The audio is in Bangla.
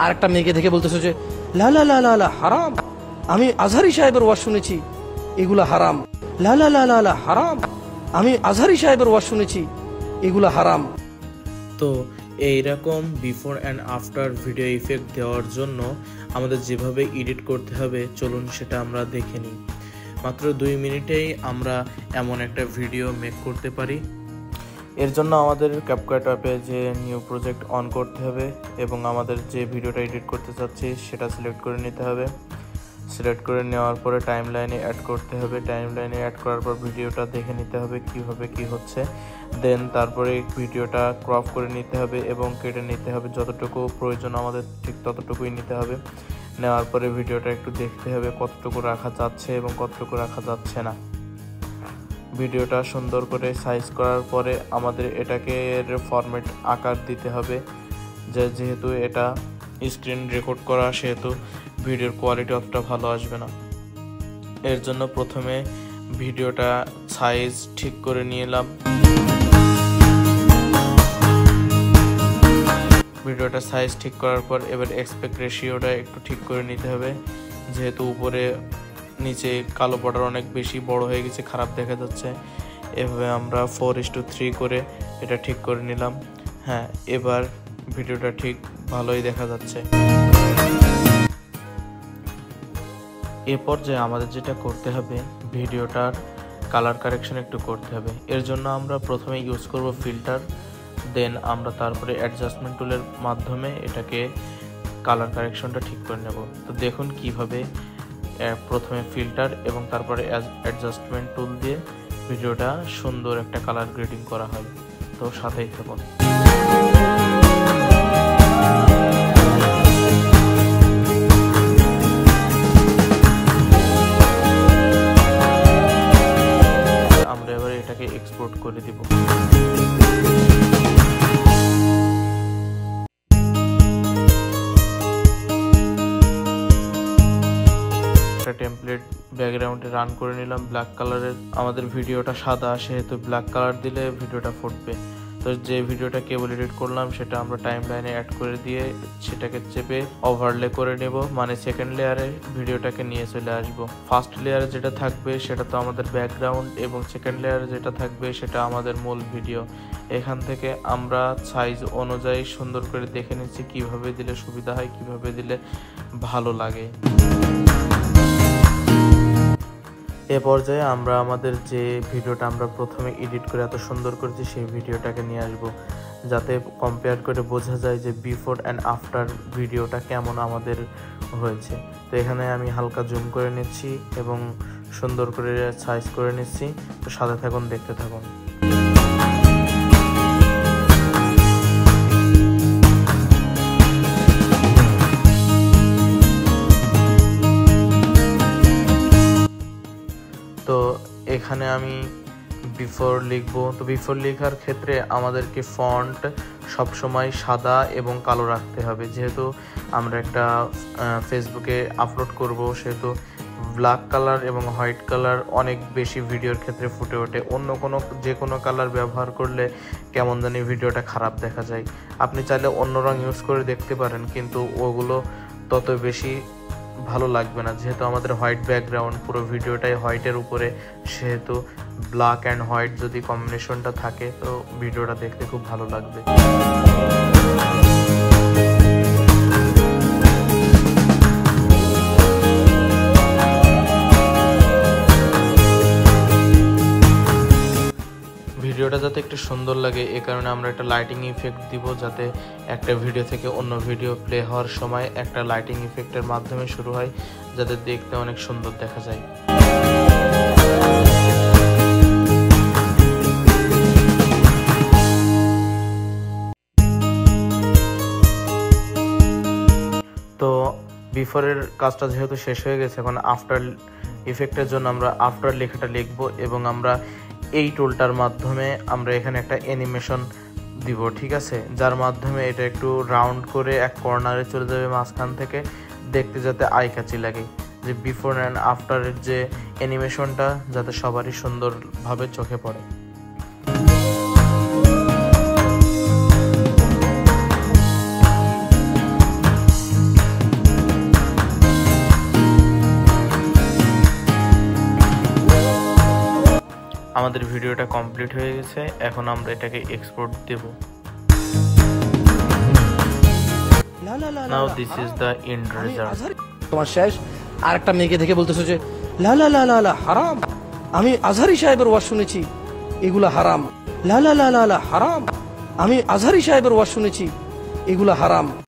আর একটা মেয়েকে দেখে বলতেছো যে লা লা লা লা লা হারাম, আমি আজহারি সাহেবের ওয়াজ শুনেছি, এগুলা হারাম। লা লা লা লা লা হারাম, আমি আজহারি সাহেবের ওয়াজ শুনেছি, এগুলা হারাম। তো এইরকম before and after video effect দেওয়ার জন্য আমাদের যেভাবে এডিট করতে হবে চলুন সেটা আমরা দেখে নিই। মাত্র 2 মিনিটেই আমরা এমন একটা ভিডিও মেক করতে পারি। এর জন্য আমাদের ক্যাপকাট অ্যাপে যে নিউ প্রজেক্ট অন করতে হবে এবং আমাদের যে ভিডিওটা এডিট করতে চাচ্ছি সেটা সিলেক্ট করে নিতে হবে। সিলেক্ট করে নেওয়ার পরে টাইমলাইনে অ্যাড করতে হবে। টাইমলাইনে অ্যাড করার পর ভিডিওটা দেখে নিতে হবে কীভাবে কী হচ্ছে। দেন তারপরে ভিডিওটা ক্রপ করে নিতে হবে এবং কেটে নিতে হবে। যতটুকু প্রয়োজন আমাদের ঠিক ততটুকুই নিতে হবে। নেওয়ার পরে ভিডিওটা একটু দেখতে হবে কতটুকু রাখা যাচ্ছে এবং কতটুকু রাখা যাচ্ছে না। ভিডিওটা সুন্দর করে সাইজ করার পরে আমাদের এটাকে ফরম্যাট আকার দিতে হবে। যেহেতু এটা স্ক্রিন রেকর্ড করা সেহেতু ভিডিওর কোয়ালিটি অতটা ভালো আসবে না। এর জন্য প্রথমে ভিডিওটা সাইজ ঠিক করে নিয়ে এলাম। ভিডিওটা সাইজ ঠিক করার পর এবার এক্সপেক্ট রেশিওটা একটু ঠিক করে নিতে হবে। যেহেতু উপরে নিচে কালো বর্ডার অনেক বেশি বড় হয়ে গেছে, খারাপ দেখা যাচ্ছে। এভাবে আমরা 4:3 করে এটা ঠিক করে নিলাম। হ্যাঁ, এবার ভিডিওটা ঠিক ভালোই দেখা যাচ্ছে। এ পর্যায়ে আমাদের যেটা করতে হবে ভিডিওটার কালার কারেকশন একটু করতে হবে। এর জন্য আমরা প্রথমে ইউজ করব ফিল্টার, দেন আমরা তারপরে অ্যাডজাস্টমেন্ট টুলের মাধ্যমে এটাকে কালার কারেকশনটা ঠিক করে নেব। তো দেখুন কিভাবে প্রথমে ফিল্টার এবং তারপরে অ্যাডজাস্টমেন্ট টুল দিয়ে ভিডিওটা সুন্দর একটা কালার গ্রেডিং করা হয়। তো সাথেই থাকুন। আমরা এবার এটাকে এক্সপোর্ট করে দিব। টেমপ্লেট ব্যাকগ্রাউন্ডে রান করে নিলাম ব্ল্যাক কালারের। আমাদের ভিডিওটা সাদা সেহেতু ব্ল্যাক কালার দিলে ভিডিওটা ফুটবে। তো যে ভিডিওটা কেবল এডিট করলাম সেটা আমরা টাইমলাইনে অ্যাড করে দিয়ে সেটাকে চেপে ওভারলে করে নেব, মানে সেকেন্ড লেয়ারে ভিডিওটাকে নিয়ে চলে আসব। ফার্স্ট লেয়ারে যেটা থাকবে সেটা তো আমাদের ব্যাকগ্রাউন্ড এবং সেকেন্ড লেয়ারে যেটা থাকবে সেটা আমাদের মূল ভিডিও। এখান থেকে আমরা সাইজ অনুযায়ী সুন্দর করে দেখে নিচ্ছি কিভাবে দিলে সুবিধা হয়, কিভাবে দিলে ভালো লাগে। এ পর্যায়ে আমরা আমাদের যে ভিডিওটা আমরা প্রথমে এডিট করে এত সুন্দর করেছি সেই ভিডিওটাকে নিয়ে আসব, যাতে কম্পেয়ার করে বোঝা যায় যে বিফোর অ্যান্ড আফটার ভিডিওটা কেমন আমাদের হয়েছে। তো এখানে আমি হালকা জুম করে নিচ্ছি এবং সুন্দর করে সাইজ করে নিচ্ছি। তো সাথে থাকুন, দেখতে থাকুন। তো এখানে আমি বিফোর লিখবো। তো বিফোর লেখার ক্ষেত্রে আমাদেরকে ফন্ট সবসময় সাদা এবং কালো রাখতে হবে। যেহেতু আমরা একটা ফেসবুকে আপলোড করব সেহেতু ব্ল্যাক কালার এবং হোয়াইট কালার অনেক বেশি ভিডিওর ক্ষেত্রে ফুটে ওঠে। অন্য যে কোনো কালার ব্যবহার করলে কেমন জানি ভিডিওটা খারাপ দেখা যায়। আপনি চাইলে অন্য রং ইউজ করে দেখতে পারেন, কিন্তু ওগুলো তত বেশি ভালো লাগবে না। যেহেতু আমাদের হোয়াইট ব্যাকগ্রাউন্ড, পুরো ভিডিওটাই হোয়াইটের উপরে, সেহেতু ব্ল্যাক অ্যান্ড হোয়াইট যদি কম্বিনেশনটা থাকে তো ভিডিওটা দেখতে খুব ভালো লাগবে। ভিডিওটা যাতে একটু সুন্দর লাগে এ কারণে আমরা একটা লাইটিং ইফেক্ট দিব, যাতে একটা ভিডিও থেকে অন্য ভিডিও প্লে হওয়ার সময় একটা লাইটিং ইফেক্টের মাধ্যমে শুরু হয়, যাতে দেখতে অনেক সুন্দর দেখা যায়। তো বিফোরের কাজটা যেহেতু শেষ হয়ে গেছে, এখন আফটার ইফেক্টের জন্য আমরা আফটার লেখাটা লিখব এবং আমরা এই টুলটার মাধ্যমে আমরা এখানে একটা অ্যানিমেশন দিব, ঠিক আছে, যার মাধ্যমে এটা একটু রাউন্ড করে এক কর্নারে চলে যাবে মাঝখান থেকে, দেখতে যাতে আই কাচি লাগে। যে বিফোর অ্যান্ড আফটারের যে অ্যানিমেশনটা যাতে সবারই সুন্দরভাবে চোখে পড়ে। আমাদের ভিডিওটা কমপ্লিট হয়ে গেছে, এখন আমরা এটাকে এক্সপোর্ট দেব। লা লা লা নাও লা, দিস ইজ হারাম। দ্য এন্ড আমি রেজাল্ট। আজহারি তোমার শেষ। আর একটা মেয়েকে দেখে বলতেছো যে লা লা লা লা লা হারাম, আমি আজহারি সাহেবের ওয়াজ শুনেছি, এগুলা হারাম। লা লা লা লা লা হারাম, আমি আজহারি সাহেবের ওয়াজ শুনেছি, এগুলা হারাম।